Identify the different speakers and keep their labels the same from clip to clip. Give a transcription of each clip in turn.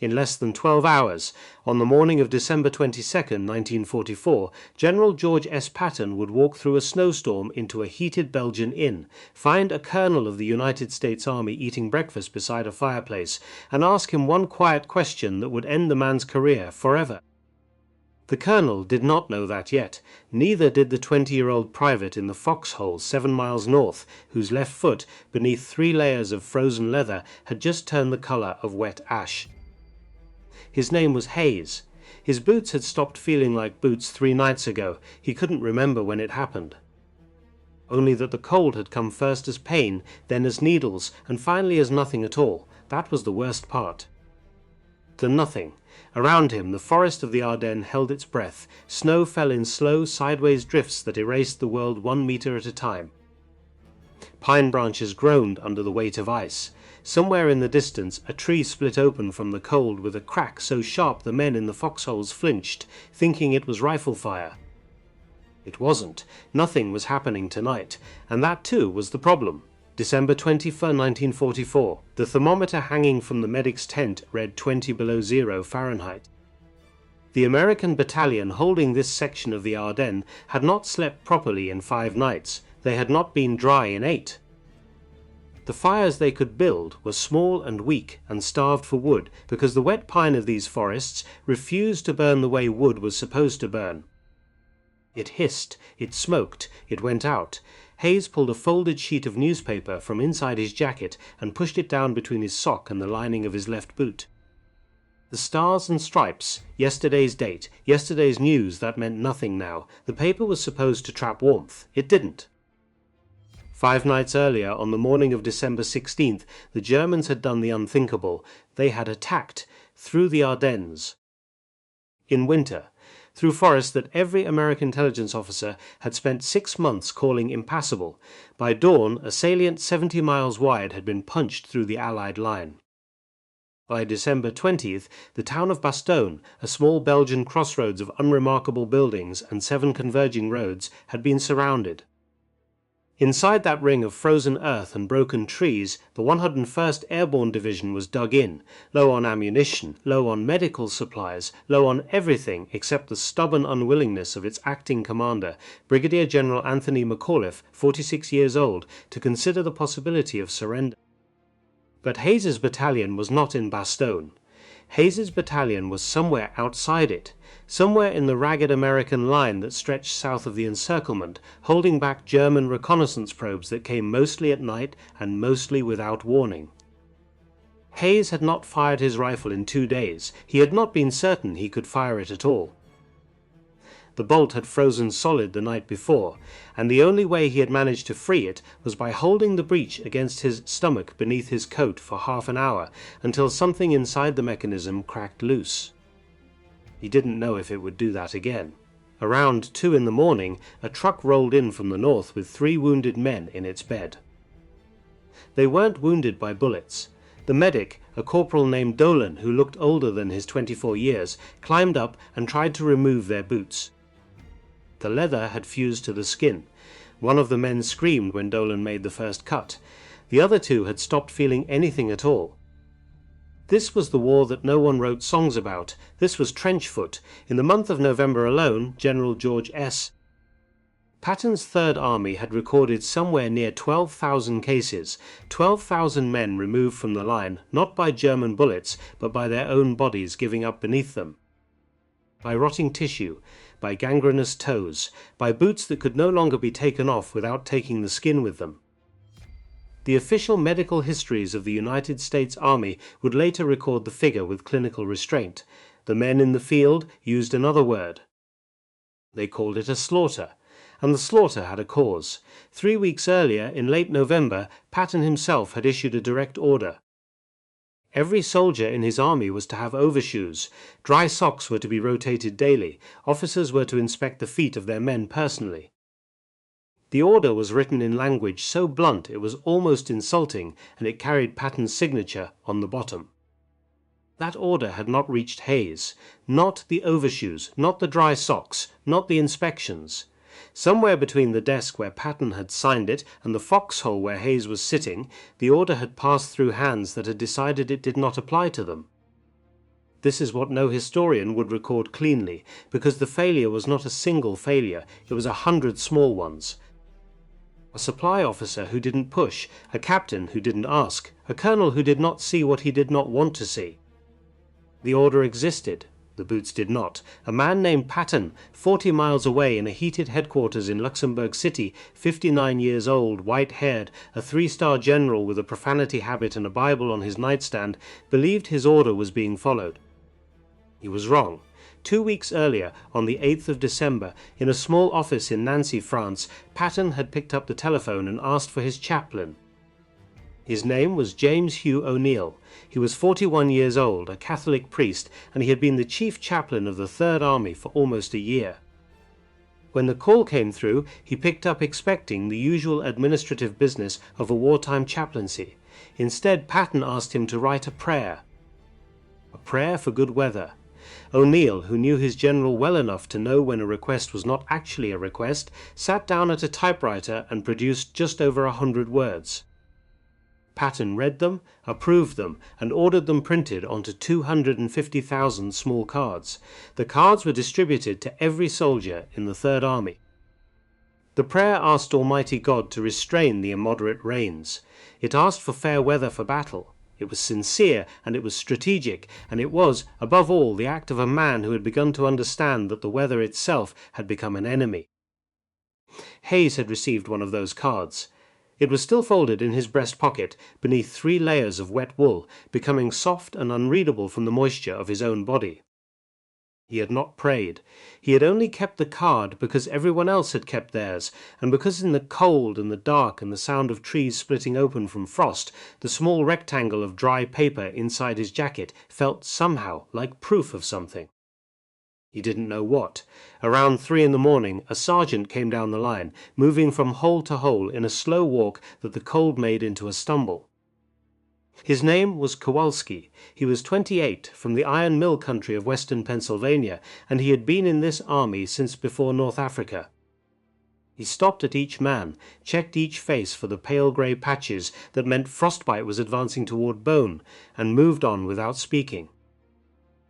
Speaker 1: In less than 12 hours, on the morning of December 22, 1944, General George S. Patton would walk through a snowstorm into a heated Belgian inn, find a colonel of the United States Army eating breakfast beside a fireplace, and ask him one quiet question that would end the man's career forever. The colonel did not know that yet, neither did the 20-year-old private in the foxhole 7 miles north, whose left foot, beneath 3 layers of frozen leather, had just turned the color of wet ash. His name was Hayes. His boots had stopped feeling like boots 3 nights ago. He couldn't remember when it happened. Only that the cold had come first as pain, then as needles, and finally as nothing at all. That was the worst part. The nothing. Around him, the forest of the Ardennes held its breath. Snow fell in slow, sideways drifts that erased the world 1 meter at a time. Pine branches groaned under the weight of ice. Somewhere in the distance, a tree split open from the cold with a crack so sharp the men in the foxholes flinched, thinking it was rifle fire. It wasn't. Nothing was happening tonight, and that too was the problem. December 21, 1944. The thermometer hanging from the medic's tent read 20 below zero Fahrenheit. The American battalion holding this section of the Ardennes had not slept properly in 5 nights. They had not been dry in 8. The fires they could build were small and weak and starved for wood because the wet pine of these forests refused to burn the way wood was supposed to burn. It hissed, it smoked, it went out. Hayes pulled a folded sheet of newspaper from inside his jacket and pushed it down between his sock and the lining of his left boot. The stars and stripes, yesterday's date, yesterday's news, that meant nothing now. The paper was supposed to trap warmth. It didn't. 5 nights earlier, on the morning of December 16th, the Germans had done the unthinkable. They had attacked through the Ardennes. In winter, through forests that every American intelligence officer had spent 6 months calling impassable. By dawn, a salient 70 miles wide had been punched through the Allied line. By December 20th, the town of Bastogne, a small Belgian crossroads of unremarkable buildings and 7 converging roads, had been surrounded. Inside that ring of frozen earth and broken trees, the 101st Airborne Division was dug in, low on ammunition, low on medical supplies, low on everything except the stubborn unwillingness of its acting commander, Brigadier General Anthony McAuliffe, 46 years old, to consider the possibility of surrender. But Hayes's battalion was not in Bastogne. Hayes's battalion was somewhere outside it, somewhere in the ragged American line that stretched south of the encirclement, holding back German reconnaissance probes that came mostly at night and mostly without warning. Hayes had not fired his rifle in 2 days. He had not been certain he could fire it at all. The bolt had frozen solid the night before, and the only way he had managed to free it was by holding the breech against his stomach beneath his coat for half an hour, until something inside the mechanism cracked loose. He didn't know if it would do that again. Around 2 in the morning, a truck rolled in from the north with 3 wounded men in its bed. They weren't wounded by bullets. The medic, a corporal named Dolan, who looked older than his 24 years, climbed up and tried to remove their boots. The leather had fused to the skin. One of the men screamed when Dolan made the first cut. The other 2 had stopped feeling anything at all. This was the war that no one wrote songs about. This was trench foot. In the month of November alone, General George S. Patton's Third Army had recorded somewhere near 12,000 cases, 12,000 men removed from the line, not by German bullets, but by their own bodies giving up beneath them. By rotting tissue, by gangrenous toes, by boots that could no longer be taken off without taking the skin with them. The official medical histories of the United States Army would later record the figure with clinical restraint. The men in the field used another word. They called it a slaughter, and the slaughter had a cause. 3 weeks earlier, in late November, Patton himself had issued a direct order. Every soldier in his army was to have overshoes. Dry socks were to be rotated daily. Officers were to inspect the feet of their men personally. The order was written in language so blunt it was almost insulting, and it carried Patton's signature on the bottom. That order had not reached Hayes. Not the overshoes, not the dry socks, not the inspections. Somewhere between the desk where Patton had signed it and the foxhole where Hayes was sitting, the order had passed through hands that had decided it did not apply to them. This is what no historian would record cleanly, because the failure was not a single failure, it was 100 small ones. A supply officer who didn't push, a captain who didn't ask, a colonel who did not see what he did not want to see. The order existed. The boots did not. A man named Patton, 40 miles away in a heated headquarters in Luxembourg City, 59 years old, white-haired, a 3-star general with a profanity habit and a Bible on his nightstand, believed his order was being followed. He was wrong. 2 weeks earlier, on the 8th of December, in a small office in Nancy, France, Patton had picked up the telephone and asked for his chaplain. His name was James Hugh O'Neill. He was 41 years old, a Catholic priest, and he had been the chief chaplain of the Third Army for almost a year. When the call came through, he picked up expecting the usual administrative business of a wartime chaplaincy. Instead, Patton asked him to write a prayer. A prayer for good weather. O'Neill, who knew his general well enough to know when a request was not actually a request, sat down at a typewriter and produced just over 100 words. Patton read them, approved them, and ordered them printed onto 250,000 small cards. The cards were distributed to every soldier in the Third Army. The prayer asked Almighty God to restrain the immoderate rains. It asked for fair weather for battle. It was sincere, and it was strategic, and it was, above all, the act of a man who had begun to understand that the weather itself had become an enemy. Hayes had received one of those cards. It was still folded in his breast pocket, beneath 3 layers of wet wool, becoming soft and unreadable from the moisture of his own body. He had not prayed. He had only kept the card because everyone else had kept theirs, and because in the cold and the dark and the sound of trees splitting open from frost, the small rectangle of dry paper inside his jacket felt somehow like proof of something. He didn't know what. Around 3 in the morning, a sergeant came down the line, moving from hole to hole in a slow walk that the cold made into a stumble. His name was Kowalski. He was 28, from the iron mill country of western Pennsylvania, and he had been in this army since before North Africa. He stopped at each man, checked each face for the pale grey patches that meant frostbite was advancing toward bone, and moved on without speaking.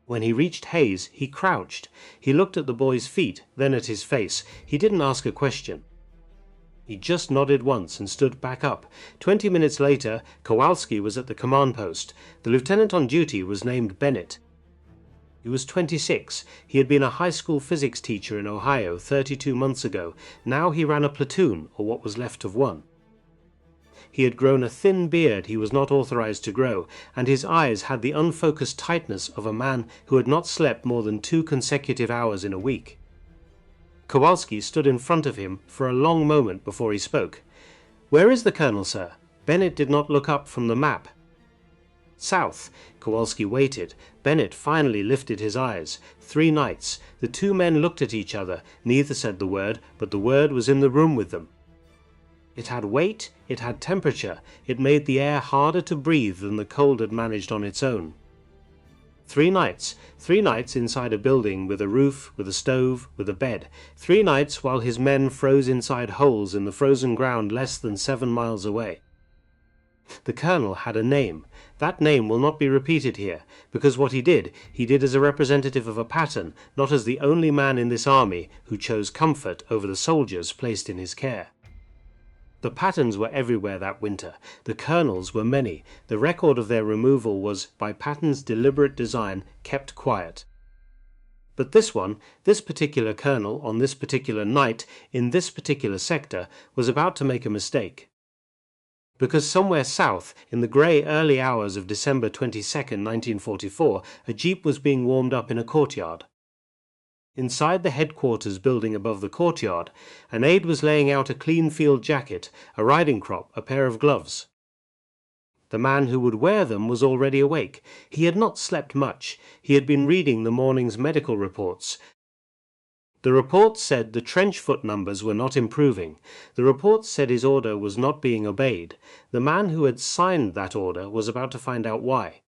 Speaker 1: When he reached Hayes, he crouched. He looked at the boy's feet, then at his face. He didn't ask a question. He just nodded once and stood back up. 20 minutes later, Kowalski was at the command post. The lieutenant on duty was named Bennett. He was 26. He had been a high school physics teacher in Ohio 32 months ago. Now he ran a platoon, or what was left of one. He had grown a thin beard he was not authorized to grow, and his eyes had the unfocused tightness of a man who had not slept more than 2 consecutive hours in a week. Kowalski stood in front of him for a long moment before he spoke. "Where is the colonel, sir?" Bennett did not look up from the map. "South." Kowalski waited. Bennett finally lifted his eyes. 3 nights. The 2 men looked at each other. Neither said the word, but the word was in the room with them. It had weight, it had temperature, it made the air harder to breathe than the cold had managed on its own. 3 nights. 3 nights inside a building with a roof, with a stove, with a bed. 3 nights while his men froze inside holes in the frozen ground less than 7 miles away. The colonel had a name. That name will not be repeated here, because what he did as a representative of a pattern, not as the only man in this army who chose comfort over the soldiers placed in his care. The Pattons were everywhere that winter. The colonels were many. The record of their removal was, by Patton's deliberate design, kept quiet. But this particular colonel, on this particular night, in this particular sector, was about to make a mistake. Because somewhere south, in the grey early hours of December 22nd, 1944, a jeep was being warmed up in a courtyard. Inside the headquarters building above the courtyard, an aide was laying out a clean field jacket, a riding crop, a pair of gloves. The man who would wear them was already awake. He had not slept much. He had been reading the morning's medical reports. The reports said the trench foot numbers were not improving. The reports said his order was not being obeyed. The man who had signed that order was about to find out why.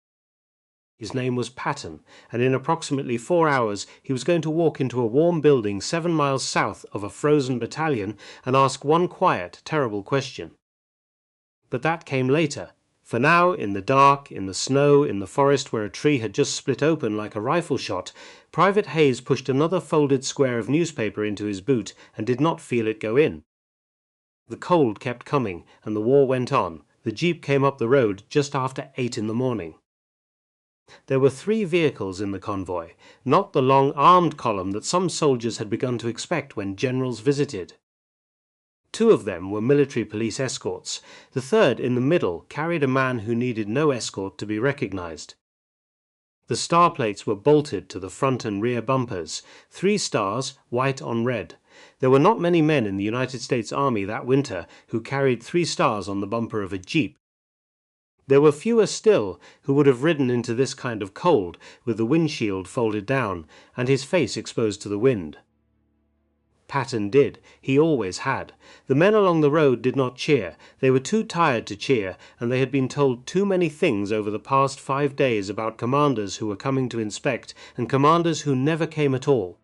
Speaker 1: His name was Patton, and in approximately 4 hours he was going to walk into a warm building 7 miles south of a frozen battalion and ask one quiet, terrible question. But that came later. For now, in the dark, in the snow, in the forest where a tree had just split open like a rifle shot, Private Hayes pushed another folded square of newspaper into his boot and did not feel it go in. The cold kept coming, and the war went on. The jeep came up the road just after 8 in the morning. There were 3 vehicles in the convoy, not the long armed column that some soldiers had begun to expect when generals visited. 2 of them were military police escorts. The third, in the middle, carried a man who needed no escort to be recognized. The star plates were bolted to the front and rear bumpers, 3 stars, white on red. There were not many men in the United States Army that winter who carried 3 stars on the bumper of a jeep. There were fewer still who would have ridden into this kind of cold with the windshield folded down and his face exposed to the wind. Patton did. He always had. The men along the road did not cheer. They were too tired to cheer, and they had been told too many things over the past 5 days about commanders who were coming to inspect and commanders who never came at all.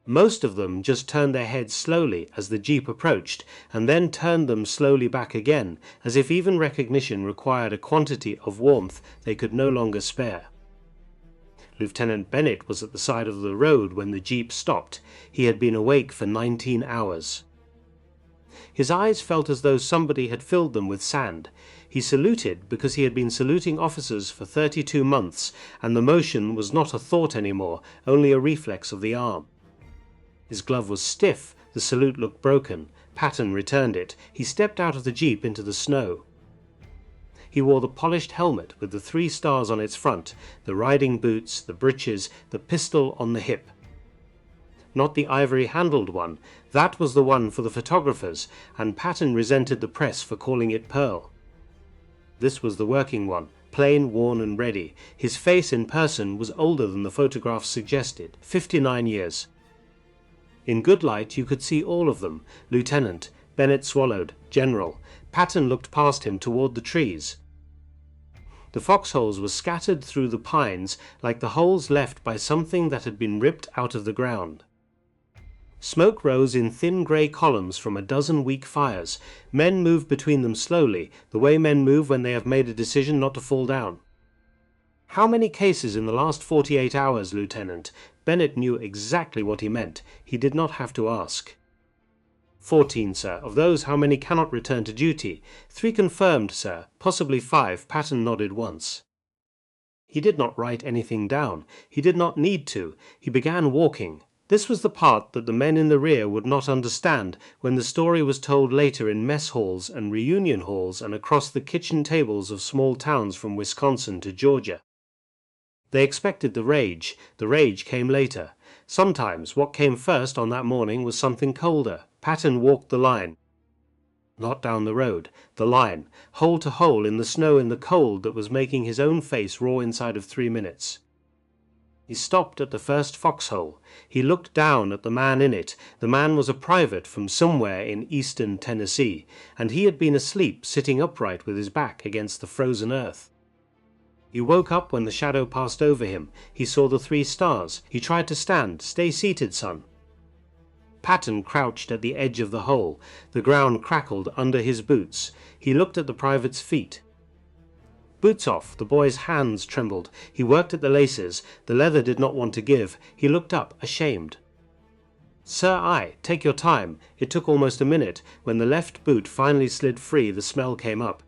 Speaker 1: Most of them just turned their heads slowly as the jeep approached, and then turned them slowly back again, as if even recognition required a quantity of warmth they could no longer spare. Lieutenant Bennett was at the side of the road when the jeep stopped. He had been awake for 19 hours. His eyes felt as though somebody had filled them with sand. He saluted because he had been saluting officers for 32 months, and the motion was not a thought anymore, only a reflex of the arm. His glove was stiff, the salute looked broken. Patton returned it. He stepped out of the jeep into the snow. He wore the polished helmet with the 3 stars on its front, the riding boots, the breeches, the pistol on the hip. Not the ivory-handled one. That was the one for the photographers, and Patton resented the press for calling it pearl. This was the working one, plain, worn and ready. His face in person was older than the photographs suggested, 59 years. In good light you could see all of them. Lieutenant. Bennett swallowed. General. Patton looked past him toward the trees. The foxholes were scattered through the pines like the holes left by something that had been ripped out of the ground. Smoke rose in thin grey columns from a dozen weak fires. Men moved between them slowly, the way men move when they have made a decision not to fall down. How many cases in the last 48 hours, Lieutenant? Bennett knew exactly what he meant. He did not have to ask. 14, sir. Of those, how many cannot return to duty? 3 confirmed, sir. Possibly 5. Patton nodded once. He did not write anything down. He did not need to. He began walking. This was the part that the men in the rear would not understand when the story was told later in mess halls and reunion halls and across the kitchen tables of small towns from Wisconsin to Georgia. They expected the rage. The rage came later. Sometimes what came first on that morning was something colder. Patton walked the line. Not down the road. The line. Hole to hole in the snow in the cold that was making his own face raw inside of 3 minutes. He stopped at the first foxhole. He looked down at the man in it. The man was a private from somewhere in eastern Tennessee, and he had been asleep sitting upright with his back against the frozen earth. He woke up when the shadow passed over him. He saw the 3 stars. He tried to stand. Stay seated, son. Patton crouched at the edge of the hole. The ground crackled under his boots. He looked at the private's feet. Boots off. The boy's hands trembled. He worked at the laces. The leather did not want to give. He looked up, ashamed. Sir, take your time. It took almost a minute. When the left boot finally slid free, the smell came up.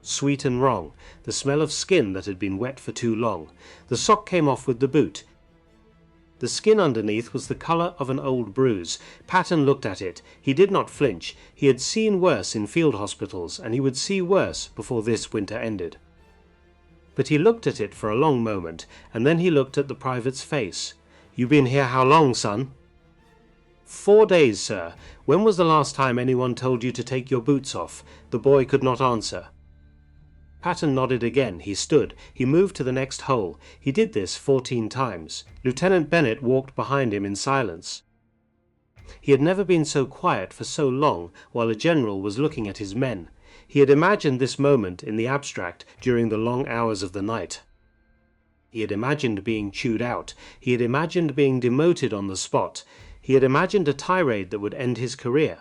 Speaker 1: Sweet and wrong. The smell of skin that had been wet for too long. The sock came off with the boot. The skin underneath was the colour of an old bruise. Patton looked at it. He did not flinch. He had seen worse in field hospitals, and he would see worse before this winter ended. But he looked at it for a long moment, and then he looked at the private's face. "You been here how long, son?" 4 days, sir. When was the last time anyone told you to take your boots off? The boy could not answer. Patton nodded again. He stood. He moved to the next hole. He did this 14 times. Lieutenant Bennett walked behind him in silence. He had never been so quiet for so long while a general was looking at his men. He had imagined this moment in the abstract during the long hours of the night. He had imagined being chewed out. He had imagined being demoted on the spot. He had imagined a tirade that would end his career.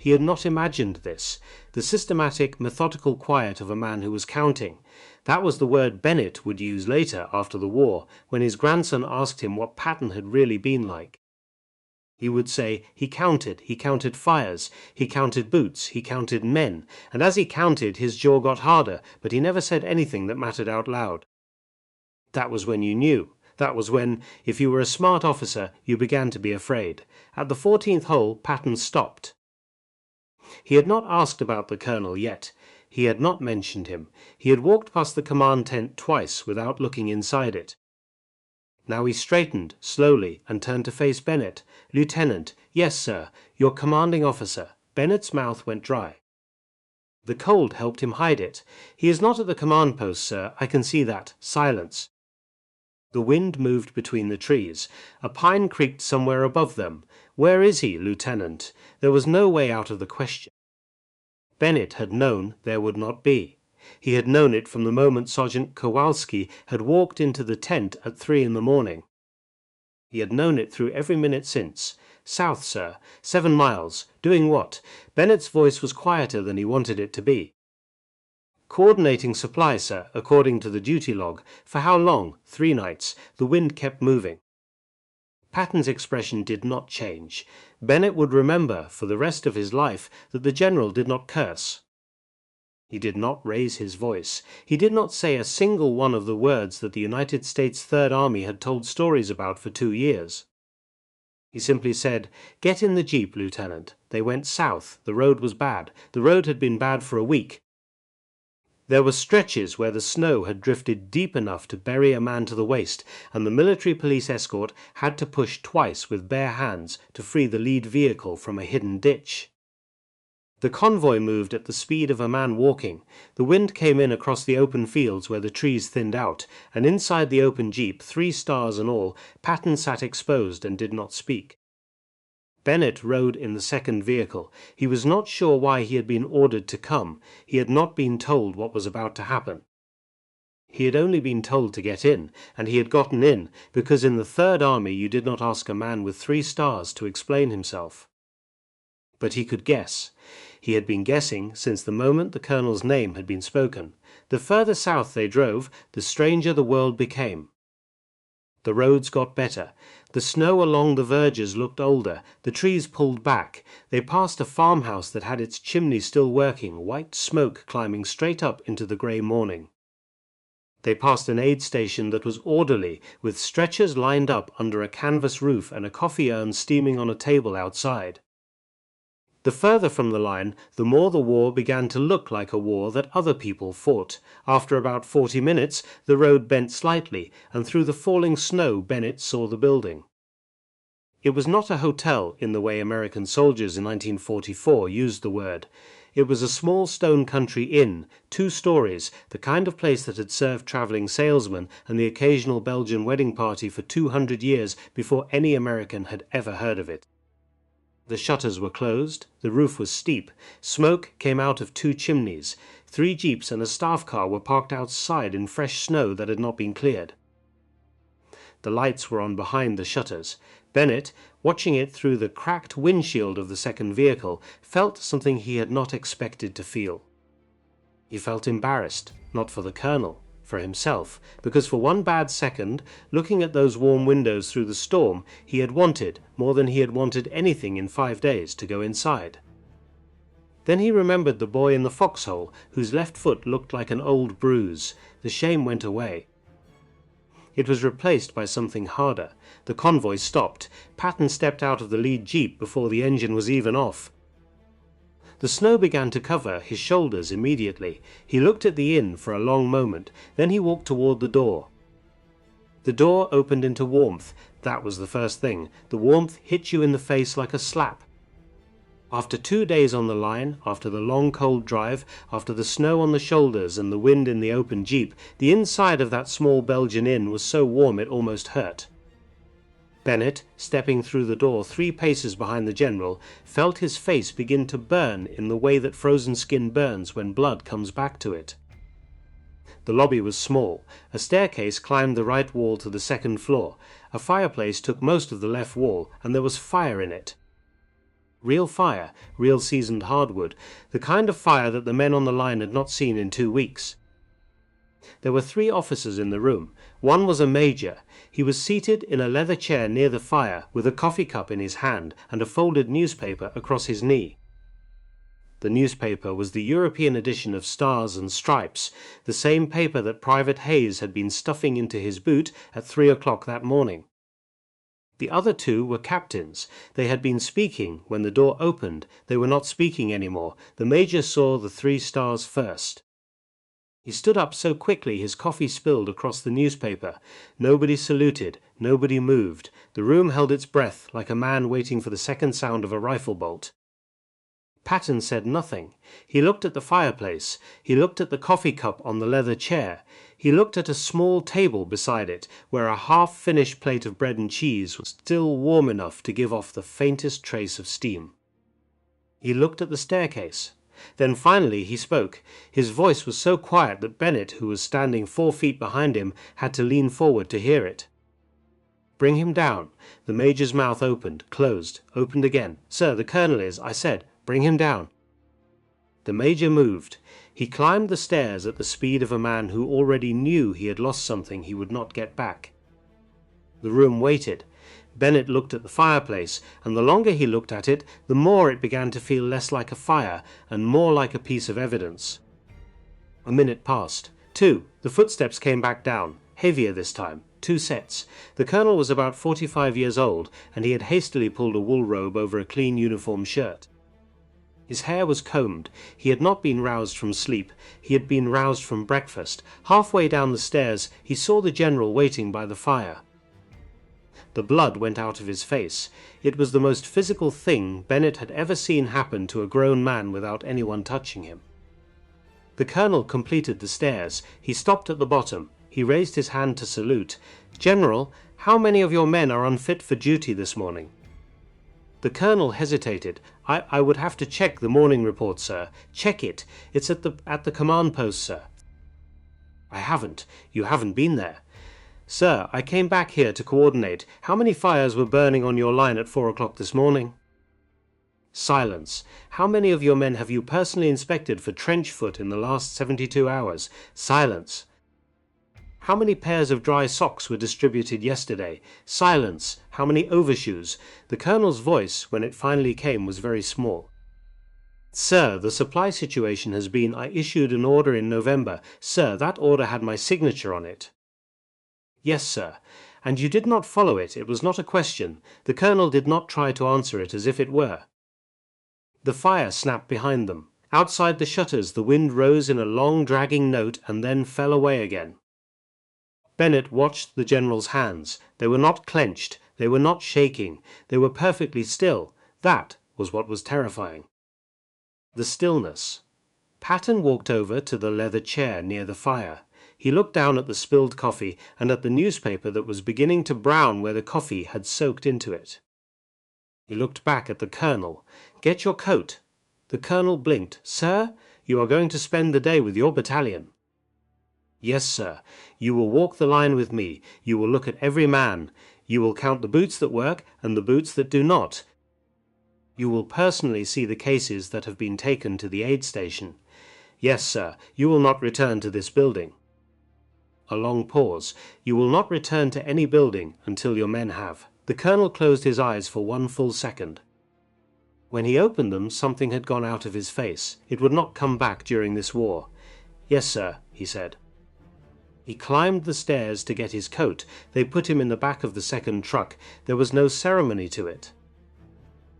Speaker 1: He had not imagined this. The systematic, methodical quiet of a man who was counting. That was the word Bennett would use later after the war, when his grandson asked him what Patton had really been like. He would say he counted fires, he counted boots, he counted men, and as he counted his jaw got harder, but he never said anything that mattered out loud. That was when you knew. That was when, if you were a smart officer, you began to be afraid. At the 14th hole, Patton stopped. He had not asked about the colonel yet. He had not mentioned him. He had walked past the command tent twice without looking inside it. Now he straightened, slowly, and turned to face Bennett. "Lieutenant, yes, sir, your commanding officer." Bennett's mouth went dry. The cold helped him hide it. "He is not at the command post, sir. I can see that. Silence." The wind moved between the trees. A pine creaked somewhere above them. "Where is he, Lieutenant?" There was no way out of the question. Bennett had known there would not be. He had known it from the moment Sergeant Kowalski had walked into the tent at 3 in the morning. He had known it through every minute since. "South, sir. 7 miles. Doing what?" Bennett's voice was quieter than he wanted it to be. "Coordinating supply, sir, according to the duty log. For how long?" 3 nights. The wind kept moving. Patton's expression did not change. Bennett would remember for the rest of his life that the general did not curse. He did not raise his voice. He did not say a single one of the words that the United States Third Army had told stories about for 2 years. He simply said, "Get in the jeep, Lieutenant." They went south. The road was bad. The road had been bad for a week. There were stretches where the snow had drifted deep enough to bury a man to the waist, and the military police escort had to push twice with bare hands to free the lead vehicle from a hidden ditch. The convoy moved at the speed of a man walking. The wind came in across the open fields where the trees thinned out, and inside the open jeep, 3 stars and all, Patton sat exposed and did not speak. Bennett rode in the second vehicle. He was not sure why he had been ordered to come. He had not been told what was about to happen. He had only been told to get in, and he had gotten in, because in the Third Army you did not ask a man with 3 stars to explain himself. But he could guess. He had been guessing since the moment the colonel's name had been spoken. The further south they drove, the stranger the world became. The roads got better. The snow along the verges looked older. The trees pulled back. They passed a farmhouse that had its chimney still working, white smoke climbing straight up into the grey morning. They passed an aid station that was orderly, with stretchers lined up under a canvas roof and a coffee urn steaming on a table outside. The further from the line, the more the war began to look like a war that other people fought. After about 40 minutes, the road bent slightly, and through the falling snow Bennett saw the building. It was not a hotel in the way American soldiers in 1944 used the word. It was a small stone country inn, 2 stories, the kind of place that had served travelling salesmen and the occasional Belgian wedding party for 200 years before any American had ever heard of it. The shutters were closed, the roof was steep, smoke came out of 2 chimneys, 3 jeeps and a staff car were parked outside in fresh snow that had not been cleared. The lights were on behind the shutters. Bennett, watching it through the cracked windshield of the second vehicle, felt something he had not expected to feel. He felt embarrassed, not for the colonel, for himself, because for one bad second, looking at those warm windows through the storm, he had wanted, more than he had wanted anything in 5 days, to go inside. Then he remembered the boy in the foxhole, whose left foot looked like an old bruise. The shame went away. It was replaced by something harder. The convoy stopped. Patton stepped out of the lead jeep before the engine was even off. The snow began to cover his shoulders immediately. He looked at the inn for a long moment, then he walked toward the door. The door opened into warmth. That was the first thing. The warmth hit you in the face like a slap. After 2 days on the line, after the long cold drive, after the snow on the shoulders and the wind in the open jeep, the inside of that small Belgian inn was so warm it almost hurt. Bennett, stepping through the door 3 paces behind the general, felt his face begin to burn in the way that frozen skin burns when blood comes back to it. The lobby was small. A staircase climbed the right wall to the second floor. A fireplace took most of the left wall, and there was fire in it. Real fire, real seasoned hardwood, the kind of fire that the men on the line had not seen in 2 weeks. There were 3 officers in the room. One was a major. He was seated in a leather chair near the fire, with a coffee cup in his hand and a folded newspaper across his knee. The newspaper was the European edition of Stars and Stripes, the same paper that Private Hayes had been stuffing into his boot at 3 o'clock that morning. The other 2 were captains. They had been speaking when the door opened. They were not speaking anymore. The major saw the 3 stars first. He stood up so quickly his coffee spilled across the newspaper. Nobody saluted. Nobody moved. The room held its breath like a man waiting for the second sound of a rifle bolt. Patton said nothing. He looked at the fireplace. He looked at the coffee cup on the leather chair. He looked at a small table beside it, where a half-finished plate of bread and cheese was still warm enough to give off the faintest trace of steam. He looked at the staircase. Then finally he spoke. His voice was so quiet that Bennett, who was standing 4 feet behind him, had to lean forward to hear it. "Bring him down." The major's mouth opened, closed, opened again. "Sir, the colonel is," I said. "Bring him down." The major moved. He climbed the stairs at the speed of a man who already knew he had lost something he would not get back. The room waited. Bennett looked at the fireplace, and the longer he looked at it, the more it began to feel less like a fire and more like a piece of evidence. A minute passed. 2. The footsteps came back down, heavier this time. 2 sets. The colonel was about 45 years old, and he had hastily pulled a wool robe over a clean uniform shirt. His hair was combed. He had not been roused from sleep. He had been roused from breakfast. Halfway down the stairs, he saw the general waiting by the fire. The blood went out of his face. It was the most physical thing Bennett had ever seen happen to a grown man without anyone touching him. The colonel completed the stairs. He stopped at the bottom. He raised his hand to salute. "General, how many of your men are unfit for duty this morning?" The colonel hesitated. I would have to check the morning report, sir. Check it. It's at the command post, sir." "I haven't. You haven't been there." "Sir, I came back here to coordinate. How many fires were burning on your line at 4 o'clock this morning?" Silence. "How many of your men have you personally inspected for trench foot in the last 72 hours? Silence. "How many pairs of dry socks were distributed yesterday?" Silence. "How many overshoes?" The colonel's voice, when it finally came, was very small. "Sir, the supply situation has been, I issued an order in November. Sir, that order had my signature on it." "Yes, sir." "And you did not follow it. It was not a question." The colonel did not try to answer it as if it were. The fire snapped behind them. Outside the shutters the wind rose in a long dragging note and then fell away again. Bennett watched the general's hands. They were not clenched. They were not shaking. They were perfectly still. That was what was terrifying. The stillness. Patton walked over to the leather chair near the fire. He looked down at the spilled coffee and at the newspaper that was beginning to brown where the coffee had soaked into it. He looked back at the colonel. "Get your coat." The colonel blinked. "Sir, you are going to spend the day with your battalion." "Yes, sir. You will walk the line with me. You will look at every man. You will count the boots that work and the boots that do not. You will personally see the cases that have been taken to the aid station. Yes, sir. You will not return to this building." A long pause. "You will not return to any building until your men have." The colonel closed his eyes for 1 full second. When he opened them, something had gone out of his face. It would not come back during this war. "Yes, sir," he said. He climbed the stairs to get his coat. They put him in the back of the second truck. There was no ceremony to it.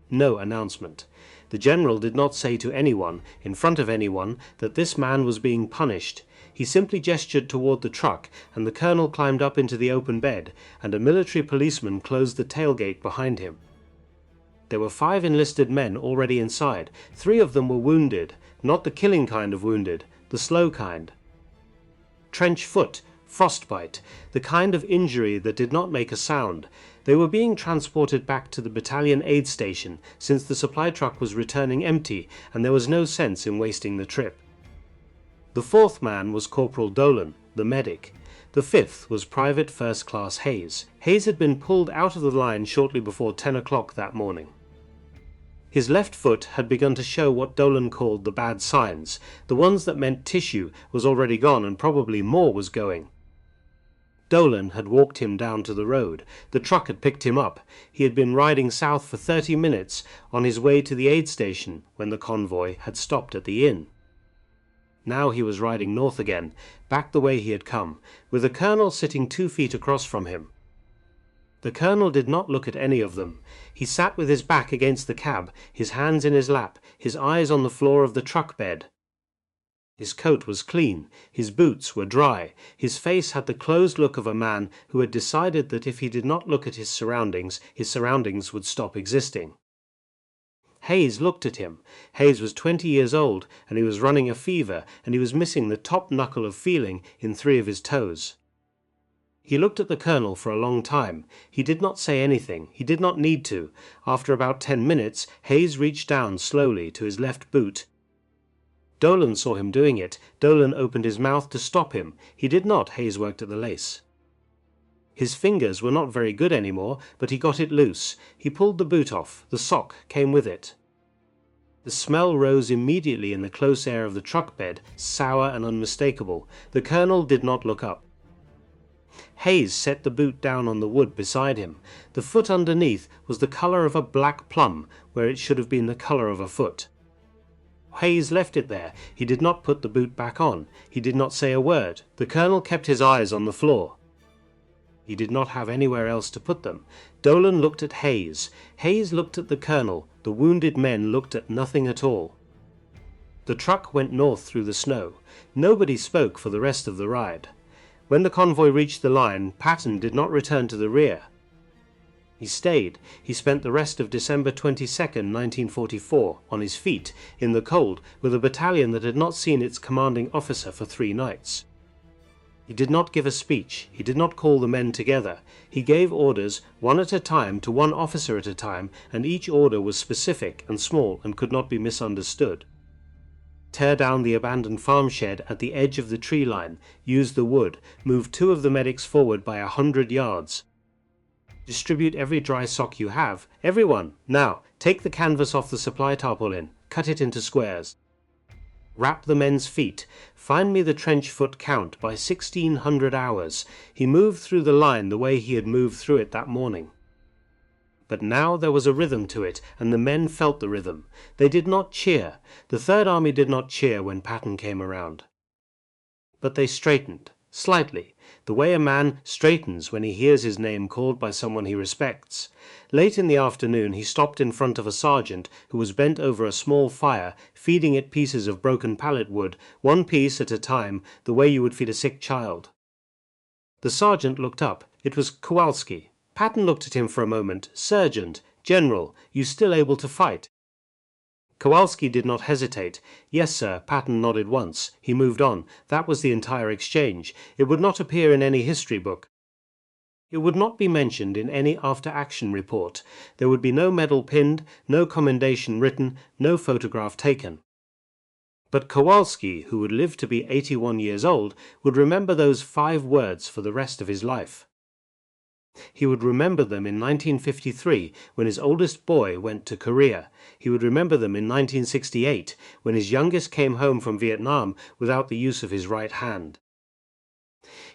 Speaker 1: No announcement. The general did not say to anyone, in front of anyone, that this man was being punished. He simply gestured toward the truck, and the colonel climbed up into the open bed, and a military policeman closed the tailgate behind him. There were 5 enlisted men already inside. 3 of them were wounded, not the killing kind of wounded, the slow kind. Trench foot, frostbite, the kind of injury that did not make a sound. They were being transported back to the battalion aid station, since the supply truck was returning empty, and there was no sense in wasting the trip. The 4th man was Corporal Dolan, the medic. The 5th was Private First Class Hayes. Hayes had been pulled out of the line shortly before 10 o'clock that morning. His left foot had begun to show what Dolan called the bad signs. The ones that meant tissue was already gone and probably more was going. Dolan had walked him down to the road. The truck had picked him up. He had been riding south for 30 minutes on his way to the aid station when the convoy had stopped at the inn. Now he was riding north again, back the way he had come, with the colonel sitting 2 feet across from him. The colonel did not look at any of them. He sat with his back against the cab, his hands in his lap, his eyes on the floor of the truck bed. His coat was clean, his boots were dry, his face had the closed look of a man who had decided that if he did not look at his surroundings would stop existing. Hayes looked at him. Hayes was 20 years old, and he was running a fever, and he was missing the top knuckle of feeling in 3 of his toes. He looked at the colonel for a long time. He did not say anything. He did not need to. After about 10 minutes, Hayes reached down slowly to his left boot. Dolan saw him doing it. Dolan opened his mouth to stop him. He did not. Hayes worked at the lace. His fingers were not very good anymore, but he got it loose. He pulled the boot off. The sock came with it. The smell rose immediately in the close air of the truck bed, sour and unmistakable. The colonel did not look up. Hayes set the boot down on the wood beside him. The foot underneath was the colour of a black plum, where it should have been the colour of a foot. Hayes left it there. He did not put the boot back on. He did not say a word. The colonel kept his eyes on the floor. He did not have anywhere else to put them. Dolan looked at Hayes. Hayes looked at the colonel. The wounded men looked at nothing at all. The truck went north through the snow. Nobody spoke for the rest of the ride. When the convoy reached the line, Patton did not return to the rear. He stayed. He spent the rest of December 22nd, 1944, on his feet, in the cold, with a battalion that had not seen its commanding officer for 3 nights. He did not give a speech. He did not call the men together. He gave orders, one at a time, to one officer at a time, and each order was specific and small and could not be misunderstood. Tear down the abandoned farm shed at the edge of the tree line, use the wood, move 2 of the medics forward by 100 yards. Distribute every dry sock you have. Everyone! Now, take the canvas off the supply tarpaulin. Cut it into squares. Wrap the men's feet. Find me the trench foot count by 1600 hours. He moved through the line the way he had moved through it that morning. But now there was a rhythm to it, and the men felt the rhythm. They did not cheer. The Third Army did not cheer when Patton came around. But they straightened, slightly, the way a man straightens when he hears his name called by someone he respects. Late in the afternoon he stopped in front of a sergeant who was bent over a small fire, feeding it pieces of broken pallet wood, 1 piece at a time, the way you would feed a sick child. The sergeant looked up. It was Kowalski. Patton looked at him for a moment. Sergeant, General, you still able to fight? Kowalski did not hesitate. Yes, sir. Patton nodded once. He moved on. That was the entire exchange. It would not appear in any history book. It would not be mentioned in any after-action report. There would be no medal pinned, no commendation written, no photograph taken. But Kowalski, who would live to be 81 years old, would remember those 5 words for the rest of his life. He would remember them in 1953, when his oldest boy went to Korea. He would remember them in 1968, when his youngest came home from Vietnam without the use of his right hand.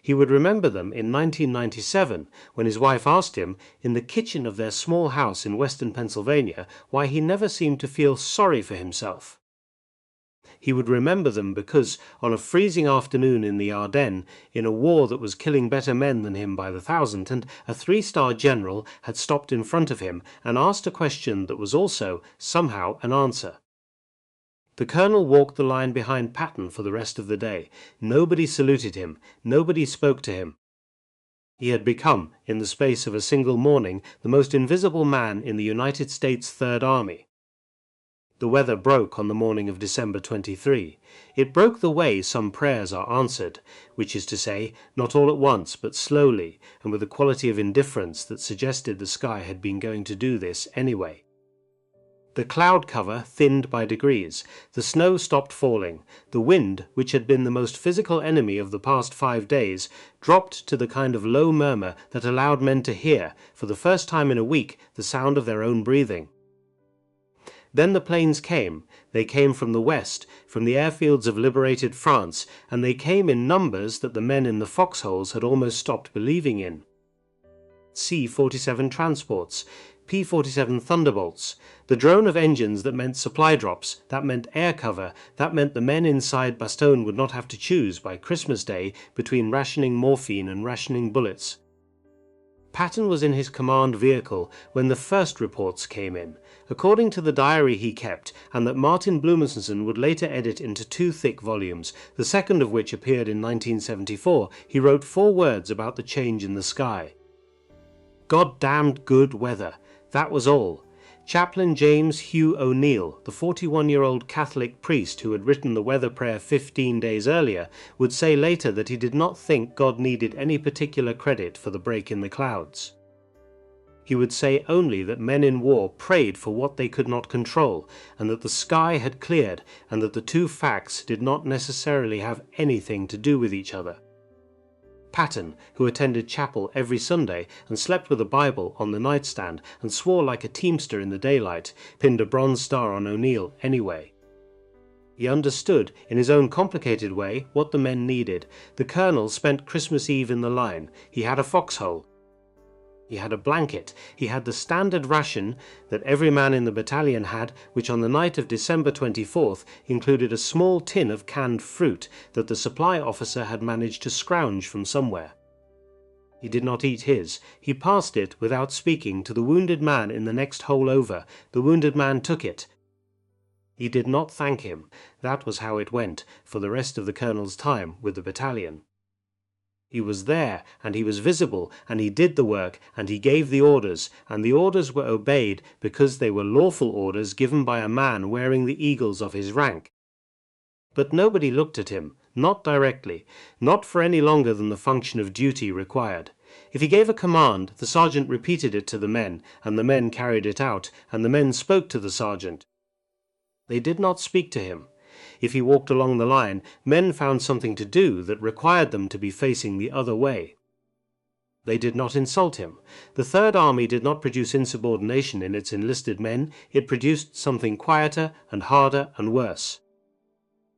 Speaker 1: He would remember them in 1997, when his wife asked him, in the kitchen of their small house in western Pennsylvania, why he never seemed to feel sorry for himself. He would remember them because, on a freezing afternoon in the Ardennes, in a war that was killing better men than him by the thousand, and a 3-star general had stopped in front of him and asked a question that was also, somehow, an answer. The colonel walked the line behind Patton for the rest of the day. Nobody saluted him. Nobody spoke to him. He had become, in the space of a single morning, the most invisible man in the United States Third Army. The weather broke on the morning of December 23. It broke the way some prayers are answered, which is to say, not all at once, but slowly, and with a quality of indifference that suggested the sky had been going to do this anyway. The cloud cover thinned by degrees. The snow stopped falling. The wind, which had been the most physical enemy of the past 5 days, dropped to the kind of low murmur that allowed men to hear, for the first time in a week, the sound of their own breathing. Then the planes came. They came from the west, from the airfields of liberated France, and they came in numbers that the men in the foxholes had almost stopped believing in. C-47 transports, P-47 Thunderbolts, the drone of engines that meant supply drops, that meant air cover, that meant the men inside Bastogne would not have to choose by Christmas Day between rationing morphine and rationing bullets. Patton was in his command vehicle when the first reports came in, according to the diary he kept, and that Martin Blumenson would later edit into 2 thick volumes, the second of which appeared in 1974. He wrote 4 words about the change in the sky. "God-damned good weather." That was all. Chaplain James Hugh O'Neill, the 41-year-old Catholic priest who had written the weather prayer 15 days earlier, would say later that he did not think God needed any particular credit for the break in the clouds. He would say only that men in war prayed for what they could not control, and that the sky had cleared, and that the 2 facts did not necessarily have anything to do with each other. Patton, who attended chapel every Sunday and slept with a Bible on the nightstand and swore like a teamster in the daylight, pinned a bronze star on O'Neill anyway. He understood, in his own complicated way, what the men needed. The colonel spent Christmas Eve in the line. He had a foxhole. He had a blanket. He had the standard ration that every man in the battalion had, which on the night of December 24th included a small tin of canned fruit that the supply officer had managed to scrounge from somewhere. He did not eat his. He passed it without speaking to the wounded man in the next hole over. The wounded man took it. He did not thank him. That was how it went for the rest of the colonel's time with the battalion. He was there, and he was visible, and he did the work, and he gave the orders, and the orders were obeyed because they were lawful orders given by a man wearing the eagles of his rank. But nobody looked at him, not directly, not for any longer than the function of duty required. If he gave a command, the sergeant repeated it to the men, and the men carried it out, and the men spoke to the sergeant. They did not speak to him. If he walked along the line, men found something to do that required them to be facing the other way. They did not insult him. The Third Army did not produce insubordination in its enlisted men. It produced something quieter and harder and worse.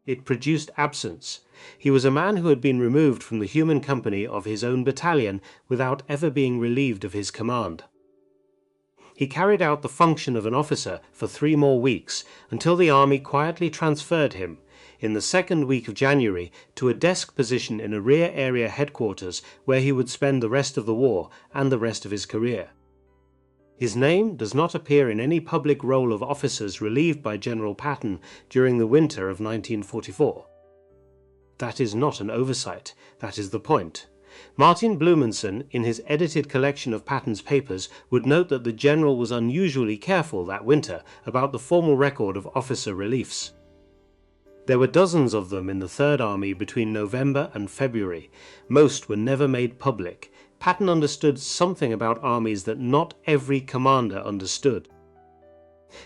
Speaker 1: It produced absence. He was a man who had been removed from the human company of his own battalion without ever being relieved of his command. He carried out the function of an officer for 3 more weeks, until the army quietly transferred him, in the second week of January, to a desk position in a rear area headquarters where he would spend the rest of the war and the rest of his career. His name does not appear in any public roll of officers relieved by General Patton during the winter of 1944. That is not an oversight. That is the point. Martin Blumenson, in his edited collection of Patton's papers, would note that the general was unusually careful that winter about the formal record of officer reliefs. There were dozens of them in the Third Army between November and February. Most were never made public. Patton understood something about armies that not every commander understood.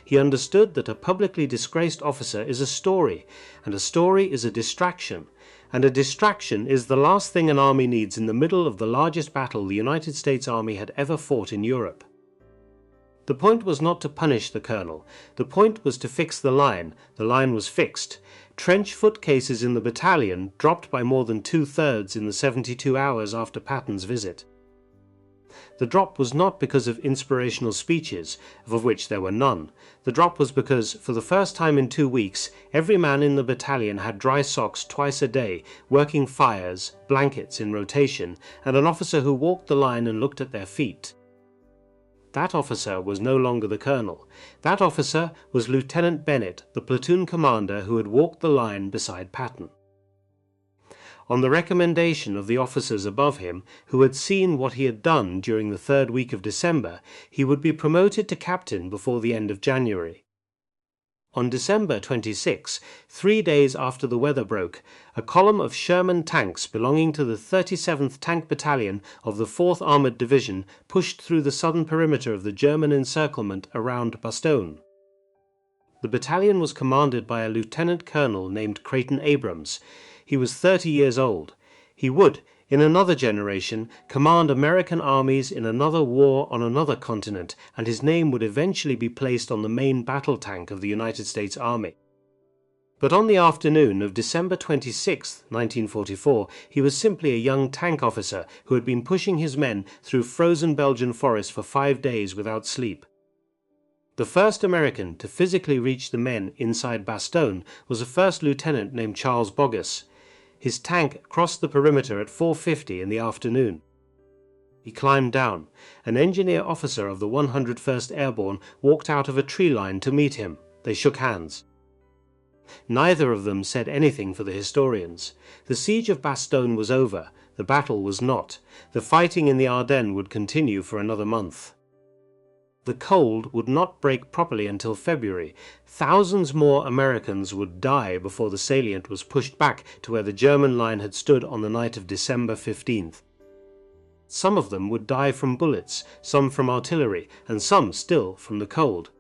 Speaker 1: He understood that a publicly disgraced officer is a story, and a story is a distraction, and a distraction is the last thing an army needs in the middle of the largest battle the United States Army had ever fought in Europe. The point was not to punish the colonel. The point was to fix the line. The line was fixed. Trench foot cases in the battalion dropped by more than 2/3 in the 72 hours after Patton's visit. The drop was not because of inspirational speeches, of which there were none. The drop was because, for the first time in 2 weeks, every man in the battalion had dry socks twice a day, working fires, blankets in rotation, and an officer who walked the line and looked at their feet. That officer was no longer the colonel. That officer was Lieutenant Bennett, the platoon commander who had walked the line beside Patton. On the recommendation of the officers above him, who had seen what he had done during the 3rd week of December, he would be promoted to captain before the end of January. On December 26, 3 days after the weather broke, a column of Sherman tanks belonging to the 37th Tank Battalion of the 4th Armoured Division pushed through the southern perimeter of the German encirclement around Bastogne. The battalion was commanded by a lieutenant colonel named Creighton Abrams. He was 30 years old. He would, In another generation, command American armies in another war on another continent, and his name would eventually be placed on the main battle tank of the United States Army. But on the afternoon of December 26, 1944, he was simply a young tank officer who had been pushing his men through frozen Belgian forests for 5 days without sleep. The first American to physically reach the men inside Bastogne was a first lieutenant named Charles Boggess. His tank crossed the perimeter at 4:50 in the afternoon. He climbed down. An engineer officer of the 101st Airborne walked out of a tree line to meet him. They shook hands. Neither of them said anything for the historians. The siege of Bastogne was over. The battle was not. The fighting in the Ardennes would continue for another month. The cold would not break properly until February. Thousands more Americans would die before the salient was pushed back to where the German line had stood on the night of December 15th. Some of them would die from bullets, some from artillery, and some still from the cold.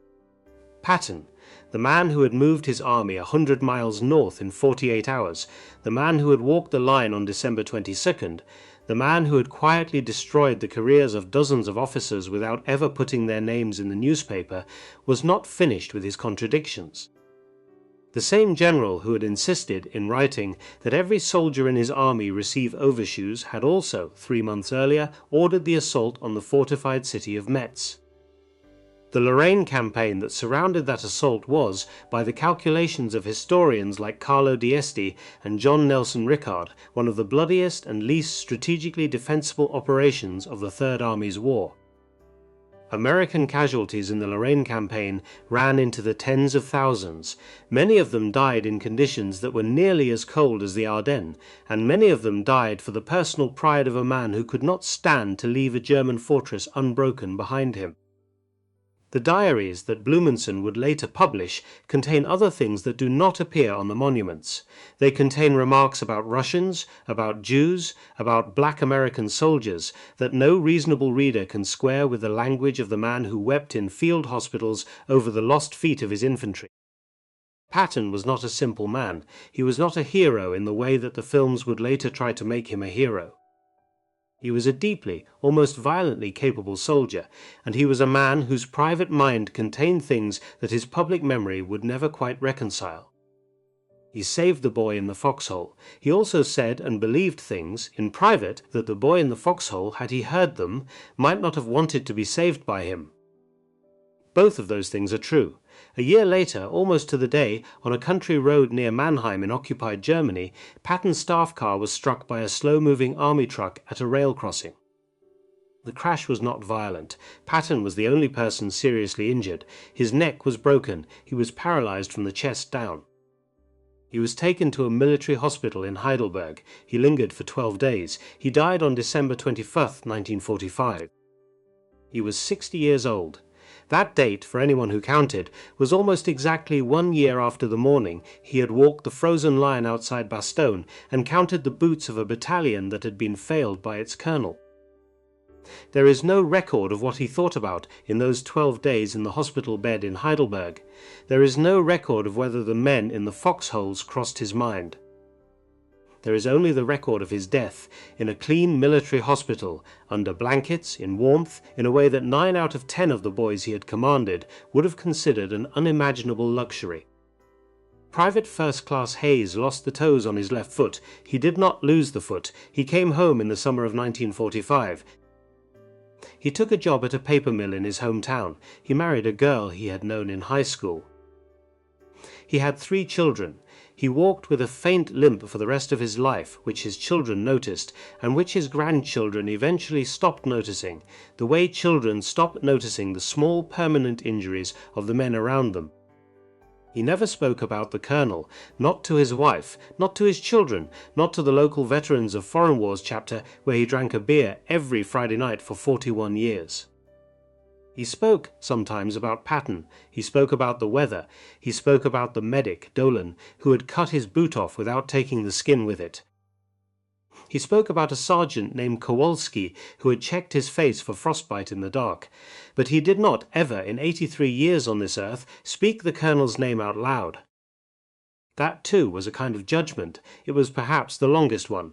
Speaker 1: Patton, the man who had moved his army 100 miles north in 48 hours, the man who had walked the line on December 22nd, the man who had quietly destroyed the careers of dozens of officers without ever putting their names in the newspaper, was not finished with his contradictions. The same general who had insisted, in writing, that every soldier in his army receive overshoes had also, 3 months earlier, ordered the assault on the fortified city of Metz. The Lorraine campaign that surrounded that assault was, by the calculations of historians like Carlo Diesti and John Nelson Rickard, one of the bloodiest and least strategically defensible operations of the Third Army's war. American casualties in the Lorraine campaign ran into the tens of thousands. Many of them died in conditions that were nearly as cold as the Ardennes, and many of them died for the personal pride of a man who could not stand to leave a German fortress unbroken behind him. The diaries that Blumenson would later publish contain other things that do not appear on the monuments. They contain remarks about Russians, about Jews, about black American soldiers that no reasonable reader can square with the language of the man who wept in field hospitals over the lost feet of his infantry. Patton was not a simple man. He was not a hero in the way that the films would later try to make him a hero. He was a deeply, almost violently capable soldier, and he was a man whose private mind contained things that his public memory would never quite reconcile. He saved the boy in the foxhole. He also said and believed things, in private, that the boy in the foxhole, had he heard them, might not have wanted to be saved by him. Both of those things are true. A year later, almost to the day, on a country road near Mannheim in occupied Germany, Patton's staff car was struck by a slow-moving army truck at a rail crossing. The crash was not violent. Patton was the only person seriously injured. His neck was broken. He was paralyzed from the chest down. He was taken to a military hospital in Heidelberg. He lingered for 12 days. He died on December 21st, 1945. He was 60 years old. That date, for anyone who counted, was almost exactly 1 year after the morning he had walked the frozen line outside Bastogne and counted the boots of a battalion that had been failed by its colonel. There is no record of what he thought about in those 12 days in the hospital bed in Heidelberg. There is no record of whether the men in the foxholes crossed his mind. There is only the record of his death, in a clean military hospital, under blankets, in warmth, in a way that 9 out of 10 of the boys he had commanded would have considered an unimaginable luxury. Private First Class Hayes lost the toes on his left foot. He did not lose the foot. He came home in the summer of 1945. He took a job at a paper mill in his hometown. He married a girl he had known in high school. He had 3 children. He walked with a faint limp for the rest of his life, which his children noticed, and which his grandchildren eventually stopped noticing, the way children stop noticing the small permanent injuries of the men around them. He never spoke about the colonel, not to his wife, not to his children, not to the local Veterans of Foreign Wars chapter where he drank a beer every Friday night for 41 years. He spoke sometimes about Patton, he spoke about the weather, he spoke about the medic, Dolan, who had cut his boot off without taking the skin with it. He spoke about a sergeant named Kowalski who had checked his face for frostbite in the dark, but he did not ever, in 83 years on this earth, speak the colonel's name out loud. That too was a kind of judgment. It was perhaps the longest one.